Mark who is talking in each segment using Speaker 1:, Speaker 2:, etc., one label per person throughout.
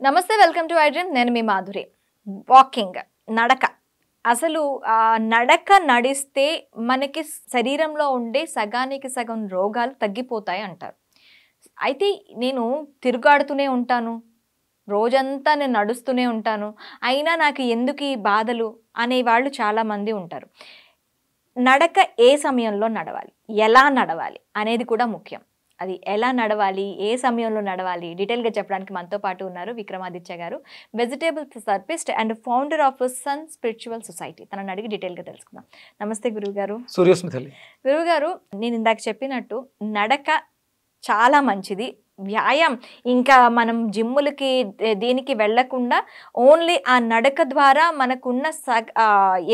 Speaker 1: నమస్తే, welcome to I dream. నేను మీ Madhuri. Walking, నడక. అసలు నడక నడిస్తే మనకి శరీరంలో ఉండే సగానికి సగం రోగాలు తగ్గిపోతాయి అంటారు. అయితే నేను తిరుగాడుతూనే ఉంటాను, రోజంతా నేను నడుస్తూనే ఉంటాను, అయినా నాకు ఎందుకు ఈ బాధలు అనేవాళ్ళు చాలామంది ఉంటారు. నడక ఏ సమయంలో నడవాలి, ఎలా నడవాలి అనేది కూడా ముఖ్యం. అది ఎలా నడవాలి, ఏ సమయంలో నడవాలి, డీటెయిల్గా చెప్పడానికి మనతో పాటు ఉన్నారు విక్రమాదిత్య గారు, vegetable therapist and founder of sun spiritual society. తనని అడిగి డీటెయిల్గా తెలుసుకుందాం. నమస్తే గురువుగారు.
Speaker 2: సూర్యస్మితల్లి.
Speaker 1: గురువుగారు, నేను ఇందాక చెప్పినట్టు నడక చాలా మంచిది, వ్యాయామం. ఇంకా మనం జిమ్ములకి దీనికి వెళ్ళకుండా ఓన్లీ ఆ నడక ద్వారా మనకున్న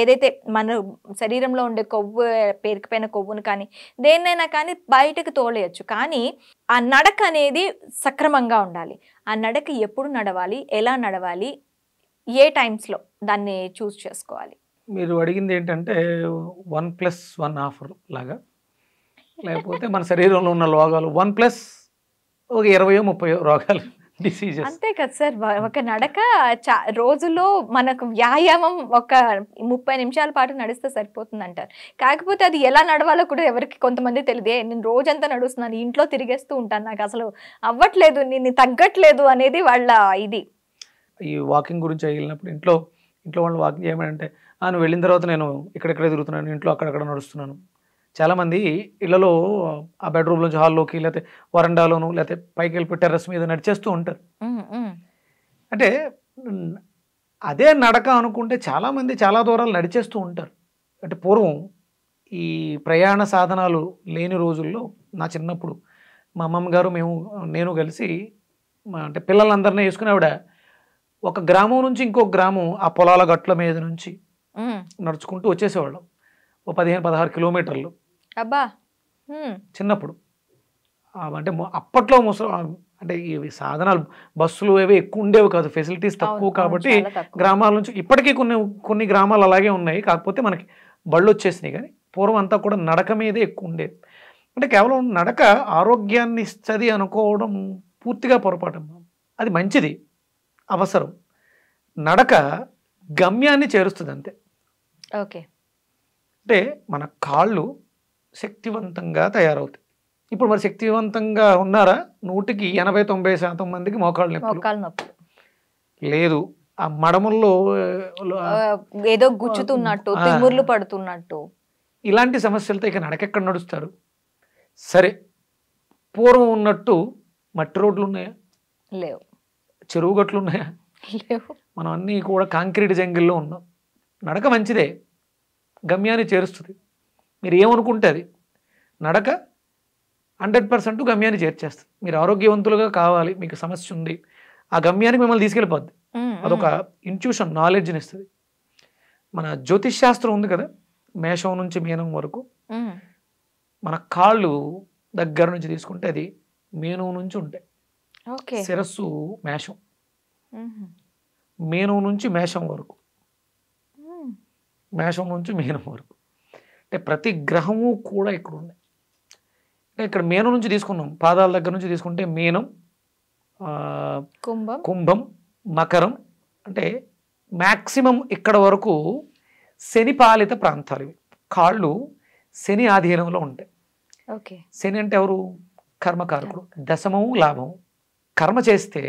Speaker 1: ఏదైతే మన శరీరంలో ఉండే కొవ్వు, పేరుకుపోయిన కొవ్వును కానీ దేన్నైనా కానీ బయటకు తోలేయచ్చు. కానీ ఆ నడక అనేది సక్రమంగా ఉండాలి. ఆ నడక ఎప్పుడు నడవాలి, ఎలా నడవాలి, ఏ టైమ్స్లో దాన్ని చూస్ చేసుకోవాలి?
Speaker 2: మీరు అడిగింది ఏంటంటే 1+1 ఆఫర్ లాగా, లేకపోతే మన శరీరంలో ఉన్న రోగాలు 1+ ఒక 20-30 రోగాలు, డిసీజెస్.
Speaker 1: అంతే కదా సార్. ఒక నడక రోజులో మనకు వ్యాయామం ఒక 30 నిమిషాల పాటు నడిస్తే సరిపోతుంది అంటారు. కాకపోతే అది ఎలా నడవాలో కూడా ఎవరికి కొంతమంది తెలియదే. నేను రోజంతా నడుస్తున్నాను, ఇంట్లో తిరిగేస్తూ ఉంటాను, నాకు అసలు అవ్వట్లేదు, నేను తగ్గట్లేదు అనేది వాళ్ళ ఇది.
Speaker 2: ఈ వాకింగ్ గురించి వెళ్ళినప్పుడు ఇంట్లో వాళ్ళు వాకింగ్ చేయమంటే, నువ్వు వెళ్ళిన తర్వాత నేను ఇక్కడెక్కడ తిరుగుతున్నాను, ఇంట్లో అక్కడక్కడ నడుస్తున్నాను. చాలామంది ఇళ్లలో ఆ బెడ్రూమ్ నుంచి హాల్లోకి, లేకపోతే వరండాలోను, లేకపోతే పైకి వెళ్ళి టెర్రస్ మీద నడిచేస్తూ ఉంటారు. అంటే అదే నడక అనుకుంటే చాలామంది చాలా దూరాలు నడిచేస్తూ ఉంటారు. అంటే పూర్వం ఈ ప్రయాణ సాధనాలు లేని రోజుల్లో నా చిన్నప్పుడు మా అమ్మమ్మ గారు నేను కలిసి అంటే పిల్లలందరినీ వేసుకుని ఆవిడ ఒక గ్రామం నుంచి ఇంకొక గ్రామం ఆ పొలాల గట్ల మీద నుంచి నడుచుకుంటూ వచ్చేసేవాళ్ళం. ఓ 15-16 కిలోమీటర్లు.
Speaker 1: అబ్బా.
Speaker 2: చిన్నప్పుడు అంటే అప్పట్లో అంటే ఈ సాధనాలు బస్సులు ఏవి ఎక్కువ ఉండేవి కాదు, ఫెసిలిటీస్ తక్కువ. కాబట్టి గ్రామాల నుంచి ఇప్పటికీ కొన్ని గ్రామాలు అలాగే ఉన్నాయి, కాకపోతే మనకి బళ్ళు వచ్చేసినాయి. కానీ పూర్వం అంతా కూడా నడక మీదే ఎక్కువ ఉండేది. అంటే కేవలం నడక ఆరోగ్యాన్ని ఇస్తుంది అనుకోవడం పూర్తిగా పొరపాటు. అది మంచిది, అవసరం. నడక గమ్యాన్ని చేరుస్తుంది అంతే.
Speaker 1: ఓకే.
Speaker 2: అంటే మన కాళ్ళు శక్తివంతంగా తయారవుతాయి. ఇప్పుడు మరి శక్తివంతంగా ఉన్నారా? 100-80-90% మందికి మోకాళ్ళు నొప్పి లేదు. ఆ మడముల్లో
Speaker 1: ఏదో గుచ్చుతున్నట్టు, తిమ్ముర్లు పడుతున్నట్టు,
Speaker 2: ఇలాంటి సమస్యలతో ఇక నడకెక్కడ నడుస్తారు? సరే, పూర్వం ఉన్నట్టు మట్టి రోడ్లు ఉన్నాయా?
Speaker 1: లేవు. చెరువు
Speaker 2: గట్లు ఉన్నాయా?
Speaker 1: లేవు.
Speaker 2: మనం అన్నీ కూడా కాంక్రీట్ జంగిల్లో ఉన్నాం. నడక మంచిదే, గమ్యాన్ని చేరుస్తుంది. మీరు ఏమనుకుంటే అది. నడక 100% గమ్యాన్ని చేర్చేస్తుంది. మీరు ఆరోగ్యవంతులుగా కావాలి, మీకు సమస్య ఉంది, ఆ గమ్యానికి మిమ్మల్ని తీసుకెళ్ళిపోద్ది. అదొక ఇంట్యూషన్, నాలెడ్జ్ని ఇస్తుంది. మన జ్యోతిష్ శాస్త్రం ఉంది కదా, మేషం నుంచి మీనం వరకు. మన కాళ్ళు దగ్గర నుంచి తీసుకుంటే అది మీనం నుంచి ఉంటాయి. శిరస్సు మేషం, మీనం నుంచి మేషం వరకు, మేషం నుంచి మీనం వరకు. అంటే ప్రతి గ్రహము కూడా ఇక్కడ ఉన్నాయి. అంటే ఇక్కడ మీనం నుంచి తీసుకున్నాం, పాదాల దగ్గర నుంచి తీసుకుంటే మీనం, కుంభం, మకరం. అంటే మ్యాక్సిమం ఇక్కడ వరకు శని పాలిత ప్రాంతాలు ఇవి. కాళ్ళు శని ఆధీనంలో ఉంటాయి. శని అంటే ఎవరు? కర్మకారకుడు. దశమము లాభము. కర్మ చేస్తే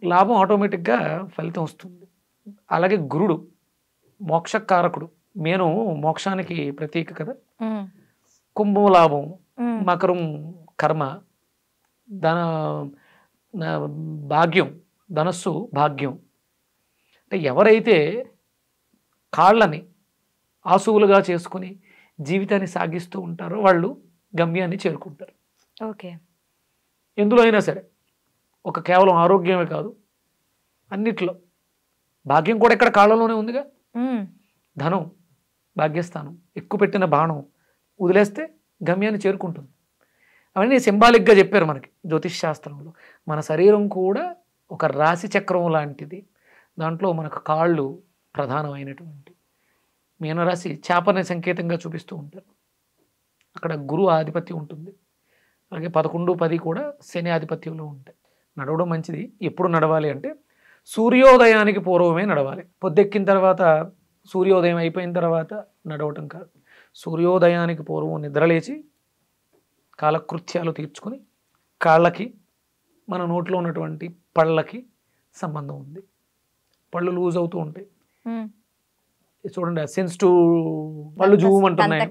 Speaker 2: లాభం ఆటోమేటిక్గా ఫలితం వస్తుంది. అలాగే గురుడు మోక్షకారకుడు. నేను మోక్షానికి ప్రతీక కదా. కుంభం లాభం, మకరం కర్మ, భాగ్యం, ధనస్సు భాగ్యం. అంటే ఎవరైతే కాళ్ళని ఆసువులుగా చేసుకుని జీవితాన్ని సాగిస్తూ ఉంటారో వాళ్ళు గమ్యాన్ని చేరుకుంటారు.
Speaker 1: ఓకే.
Speaker 2: ఎందులో అయినా సరే, ఒక కేవలం ఆరోగ్యమే కాదు, అన్నిట్లో. భాగ్యం కూడా ఇక్కడ కాళ్ళలోనే ఉందిగా. ధనం, భాగ్యస్థానం, ఎక్కువ పెట్టిన బాణం వదిలేస్తే గమ్యాన్ని చేరుకుంటుంది. అవన్నీ సింబాలిక్గా చెప్పారు మనకి జ్యోతిష్ శాస్త్రంలో. మన శరీరం కూడా ఒక రాశి చక్రం లాంటిది. దాంట్లో మనకు కాళ్ళు ప్రధానమైనటువంటి. మీనరాశి చేపని సంకేతంగా చూపిస్తూ ఉంటారు. అక్కడ గురు ఆధిపత్యం ఉంటుంది. అలాగే 11-10 కూడా శని ఆధిపత్యంలో ఉంటాయి. నడవడం మంచిది. ఎప్పుడు నడవాలి అంటే సూర్యోదయానికి పూర్వమే నడవాలి. పొద్దెక్కిన తర్వాత సూర్యోదయం అయిపోయిన తర్వాత నడవటం కాదు. సూర్యోదయానికి పూర్వం నిద్రలేచి కాలకృత్యాలు తీర్చుకొని కాళ్ళకి మన నోట్లో ఉన్నటువంటి పళ్ళకి సంబంధం ఉంది. పళ్ళు లూజ్ అవుతూ ఉంటాయి చూడండి, సెన్సిటివ్ పళ్ళు జూమంటున్నాయి.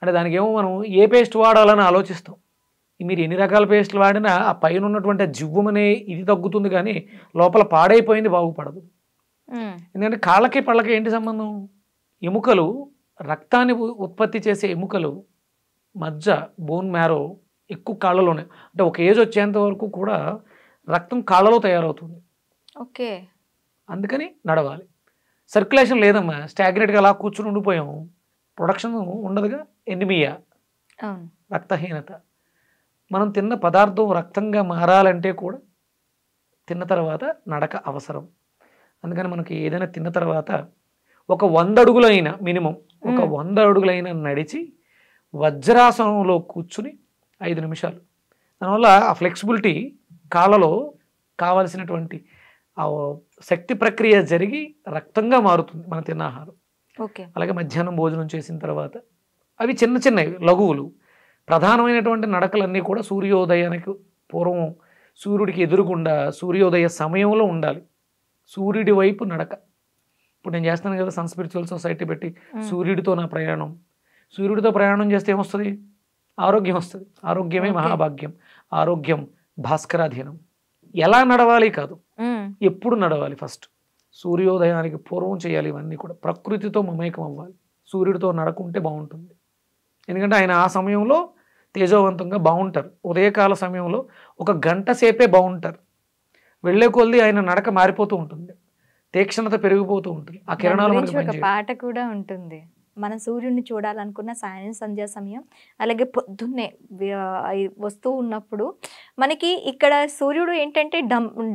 Speaker 2: అంటే దానికి ఏమో మనం ఏ పేస్ట్ వాడాలని ఆలోచిస్తాం. మీరు ఎన్ని రకాల పేస్ట్లు వాడినా ఆ పైన ఉన్నటువంటి జివ్వమనే ఇది తగ్గుతుంది, కానీ లోపల పాడైపోయింది బాగుపడదు. ఎందుకంటే కాళ్ళకి పళ్ళకి ఏంటి సంబంధం? ఎముకలు, రక్తాన్ని ఉత్పత్తి చేసే ఎముకలు, మజ్జ, బోన్ మ్యారో ఎక్కువ కాళ్ళలోనే. అంటే ఒక ఏజ్ వచ్చేంత వరకు కూడా రక్తం కాళ్ళలో తయారవుతుంది.
Speaker 1: ఓకే,
Speaker 2: అందుకని నడవాలి. సర్క్యులేషన్ లేదమ్మా, స్టాగ్నేట్గా అలా కూర్చుని ఉండిపోయాము, ప్రొడక్షన్ ఉండదుగా, ఎనిమియా, రక్తహీనత. మనం తిన్న పదార్థం రక్తంగా మారాలంటే కూడా తిన్న తర్వాత నడక అవసరం. అందుకని మనకి ఏదైనా తిన్న తర్వాత ఒక 100 అడుగులైనా మినిమం ఒక 100 అడుగులైనా నడిచి వజ్రాసనంలో కూర్చుని 5 నిమిషాలు. దానివల్ల ఆ ఫ్లెక్సిబిలిటీ, కాళ్ళలో కావలసినటువంటి ఆ శక్తి ప్రక్రియ జరిగి రక్తంగా మారుతుంది మనం తిన్న ఆహారం. అలాగే మధ్యాహ్నం భోజనం చేసిన తర్వాత అవి చిన్న చిన్నవి లఘువులు. ప్రధానమైనటువంటి నడకలన్నీ కూడా సూర్యోదయానికి పూర్వం సూర్యుడికి ఎదురుగుండా సూర్యోదయ సమయంలో ఉండాలి. సూర్యుడి వైపు నడక. ఇప్పుడు నేను చేస్తాను కదా సన్ స్పిరిచువల్ సొసైటీ పెట్టి, సూర్యుడితో నా ప్రయాణం. సూర్యుడితో ప్రయాణం చేస్తే ఏమొస్తుంది? ఆరోగ్యం వస్తుంది. ఆరోగ్యమే మహాభాగ్యం. ఆరోగ్యం భాస్కరాధీనం. ఎలా నడవాలి కాదు, ఎప్పుడు నడవాలి. ఫస్ట్ సూర్యోదయానికి పూర్వం చేయాలి. ఇవన్నీ కూడా ప్రకృతితో మమేకం అవ్వాలి. సూర్యుడితో నడకుంటే బాగుంటుంది. ఎందుకంటే ఆయన ఆ సమయంలో తేజోవంతంగా బాగుంటారు. ఉదయకాల సమయంలో 1 గంట సేపే బాగుంటారు. వెళ్ళే కొద్ది ఆయన నడక మారిపోతూ ఉంటుంది, తీక్షణత పెరిగిపోతూ ఉంటుంది. ఆ కిరణాలు
Speaker 1: ఒక పాట కూడా ఉంటుంది, మన సూర్యుడిని చూడాలనుకున్న సాయం సంధ్యా సమయం, అలాగే పొద్దున్నే వస్తూ ఉన్నప్పుడు మనకి ఇక్కడ సూర్యుడు ఏంటంటే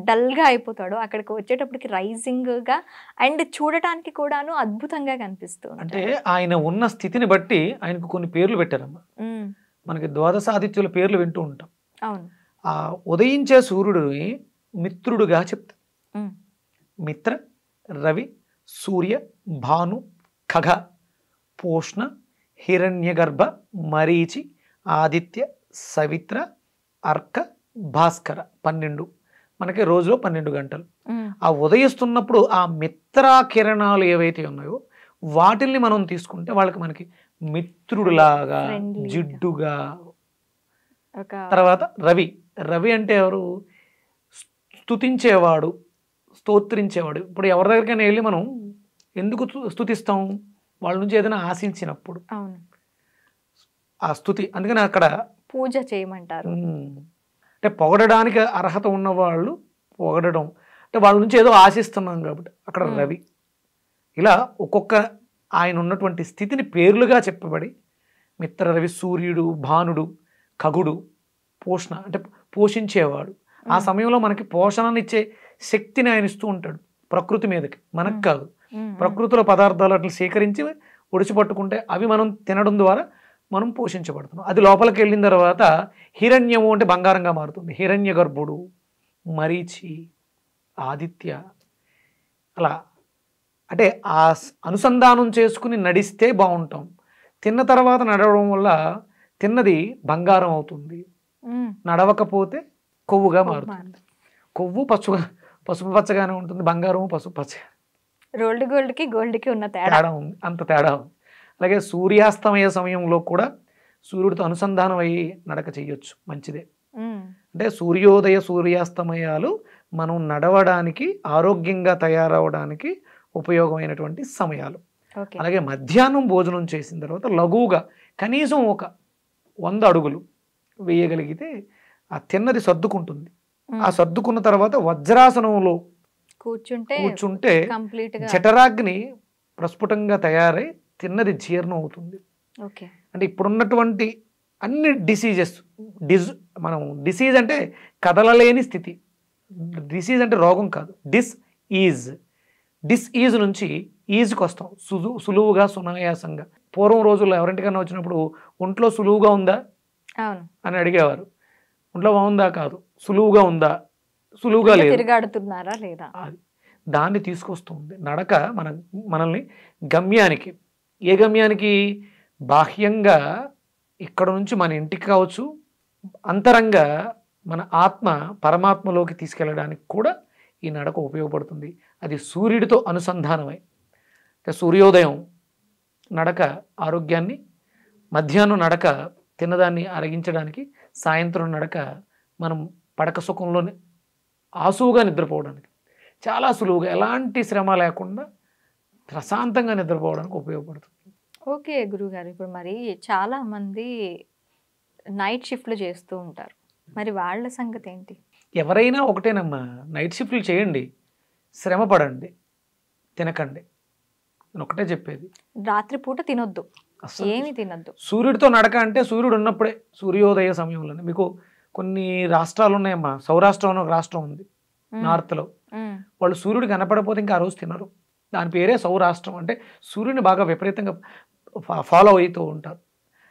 Speaker 1: డల్గా అయిపోతాడు, అక్కడికి వచ్చేటప్పటికి రైజింగ్గా అండ్ చూడటానికి కూడాను అద్భుతంగా కనిపిస్తుంది.
Speaker 2: అంటే ఆయన ఉన్న స్థితిని బట్టి ఆయనకు కొన్ని పేర్లు పెట్టారమ్మా. మనకి ద్వాదశాదిత్యుల పేర్లు వింటూ ఉంటాం.
Speaker 1: అవును.
Speaker 2: ఆ ఉదయించే సూర్యుడిని మిత్రుడుగా చెప్తారు. మిత్ర, రవి, సూర్య, భాను, ఖగ, పోష్ణ, హిరణ్యగర్భ, మరీచి, ఆదిత్య, సవిత్ర, అర్క, భాస్కర. 12 మనకి రోజులో 12 గంటలు. ఆ ఉదయిస్తున్నప్పుడు ఆ మిత్రా కిరణాలు ఏవైతే ఉన్నాయో వాటిల్ని మనం తీసుకుంటే వాళ్ళకి మనకి మిత్రుడులాగా, జిడ్డుగా. తర్వాత రవి. రవి అంటే ఎవరు? స్తుతించేవాడు, స్తోత్రించేవాడు. ఇప్పుడు ఎవరి దగ్గరికైనా వెళ్ళి మనం ఎందుకు స్తుతిస్తాం? వాళ్ళ నుంచి ఏదైనా ఆశించినప్పుడు ఆ స్తుతి. అందుకని అక్కడ
Speaker 1: పూజ చేయమంటారు.
Speaker 2: అంటే పొగడడానికి అర్హత ఉన్నవాళ్ళు పొగడడం, అంటే వాళ్ళ నుంచి ఏదో ఆశిస్తున్నాం కాబట్టి అక్కడ రవి. ఇలా ఒక్కొక్క ఆయన ఉన్నటువంటి స్థితిని పేర్లుగా చెప్పబడి మిత్ర, రవి, సూర్యుడు, భానుడు, ఖగుడు, పోషణ అంటే పోషించేవాడు. ఆ సమయంలో మనకి పోషణనిచ్చే శక్తిని ఆయన ఇస్తూ ఉంటాడు ప్రకృతి మీదకి, మనకు కాదు. ప్రకృతిలో పదార్థాలు అట్లా సేకరించి ఒడిచిపట్టుకుంటే అవి మనం తినడం ద్వారా మనం పోషించబడుతున్నాం. అది లోపలికి వెళ్ళిన తర్వాత హిరణ్యము అంటే బంగారంగా మారుతుంది. హిరణ్య గర్భుడు, మరీచి, ఆదిత్య. అలా అంటే ఆ అనుసంధానం చేసుకుని నడిస్తే బాగుంటాం. తిన్న తర్వాత నడవడం వల్ల తిన్నది బంగారం అవుతుంది, నడవకపోతే కొవ్వుగా మారుతుంది. కొవ్వు పసుపు పచ్చగానే ఉంటుంది, బంగారం పసుపు పచ్చగా.
Speaker 1: రోల్డ్ గోల్డ్కి గోల్డ్కి ఉన్న
Speaker 2: తేడా ఉంది, అంత తేడా ఉంది. అలాగే సూర్యాస్తమయ సమయంలో కూడా సూర్యుడితో అనుసంధానం అయ్యి నడక చేయొచ్చు, మంచిదే. అంటే సూర్యోదయ సూర్యాస్తమయాలు మనం నడవడానికి, ఆరోగ్యంగా తయారవడానికి ఉపయోగమైనటువంటి సమయాలు. అలాగే మధ్యాహ్నం భోజనం చేసిన తర్వాత లఘువుగా కనీసం ఒక 100 అడుగులు వేయగలిగితే ఆ తిన్నది సర్దుకుంటుంది. ఆ సర్దుకున్న తర్వాత వజ్రాసనంలో కూర్చుంటే జఠరాగ్ని ప్రస్ఫుటంగా తయారై తిన్నది జీర్ణం అవుతుంది. అంటే ఇప్పుడున్నటువంటి అన్ని మనం డిసీజ్ అంటే కదలలేని స్థితి. డిసీజ్ అంటే రోగం కాదు, డిస్ఈజ్ నుంచి ఈజ్కి వస్తాం, సులువుగా, సునాయాసంగా. పూర్వం రోజుల్లో ఎవరింటికన్నా వచ్చినప్పుడు ఒంట్లో సులువుగా ఉందా అని అడిగేవారు. ఒంట్లో బాగుందా కాదు, సులువుగా ఉందా. సులువుగా లేదు.
Speaker 1: తిరగాడుతున్నారా లేదా?
Speaker 2: అది దాన్ని తీసుకొస్తుంది నడక. మనల్ని గమ్యానికి, ఏ గమ్యానికి? బాహ్యంగా ఇక్కడ నుంచి మన ఇంటికి కావచ్చు, అంతరంగా మన ఆత్మ పరమాత్మలోకి తీసుకెళ్ళడానికి కూడా ఈ నడక ఉపయోగపడుతుంది. అది సూర్యుడితో అనుసంధానమై, సూర్యోదయం నడక ఆరోగ్యాన్ని, మధ్యాహ్నం నడక తిన్నదాన్ని అరగించడానికి, సాయంత్రం నడక మనం పడక సుఖంలోనే ఆసువుగా నిద్రపోవడానికి, చాలా సులువుగా ఎలాంటి శ్రమ లేకుండా ప్రశాంతంగా నిద్రపోవడానికి ఉపయోగపడుతుంది.
Speaker 1: ఓకే గురుగారు, ఇప్పుడు మరి చాలా మంది నైట్ షిఫ్ట్లు చేస్తూ ఉంటారు, మరి వాళ్ళ సంగతి ఏంటి?
Speaker 2: ఎవరైనా ఒకటేనమ్మా, నైట్ షిఫ్ట్లు చేయండి, శ్రమ పడండి, తినకండి. నేను ఒకటే చెప్పేది,
Speaker 1: రాత్రిపూట తినొద్దు,
Speaker 2: అస్సలు
Speaker 1: ఏమి తినొద్దు.
Speaker 2: సూర్యుడితో నడక అంటే సూర్యుడు ఉన్నప్పుడే, సూర్యోదయ సమయంలోనే. మీకు కొన్ని రాష్ట్రాలు ఉన్నాయమ్మా, సౌరాష్ట్రం అని ఒక రాష్ట్రం ఉంది నార్త్లో, వాళ్ళు సూర్యుడు కనపడకపోతే ఇంకా ఆ రోజు తినరు. దాని పేరే సౌరాష్ట్రం. అంటే సూర్యుని బాగా విపరీతంగా ఫాలో అవుతూ ఉంటారు.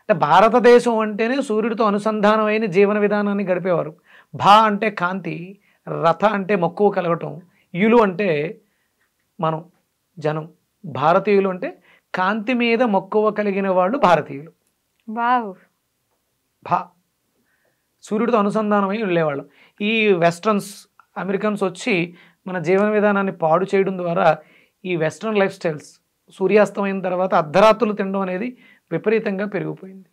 Speaker 2: అంటే భారతదేశం అంటేనే సూర్యుడితో అనుసంధానమైన జీవన విధానాన్ని గడిపేవారు. భా అంటే కాంతి, రథ అంటే మక్కువ కలగటం, యులు అంటే మనం జనం, భారతీయులు అంటే కాంతి మీద మక్కువ కలిగిన వాళ్ళు భారతీయులు.
Speaker 1: వావ్.
Speaker 2: భా సూర్యుడితో అనుసంధానమై వెళ్ళేవాళ్ళం. ఈ వెస్ట్రన్స్, అమెరికన్స్ వచ్చి మన జీవన విధానాన్ని పాడు చేయడం ద్వారా ఈ వెస్ట్రన్ లైఫ్ స్టైల్స్ సూర్యాస్తమైన తర్వాత అర్ధరాత్రులు తినడం అనేది విపరీతంగా పెరిగిపోయింది.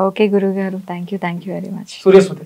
Speaker 1: ఓకే గురుగారు, thank you very much.
Speaker 2: Suryasmriti.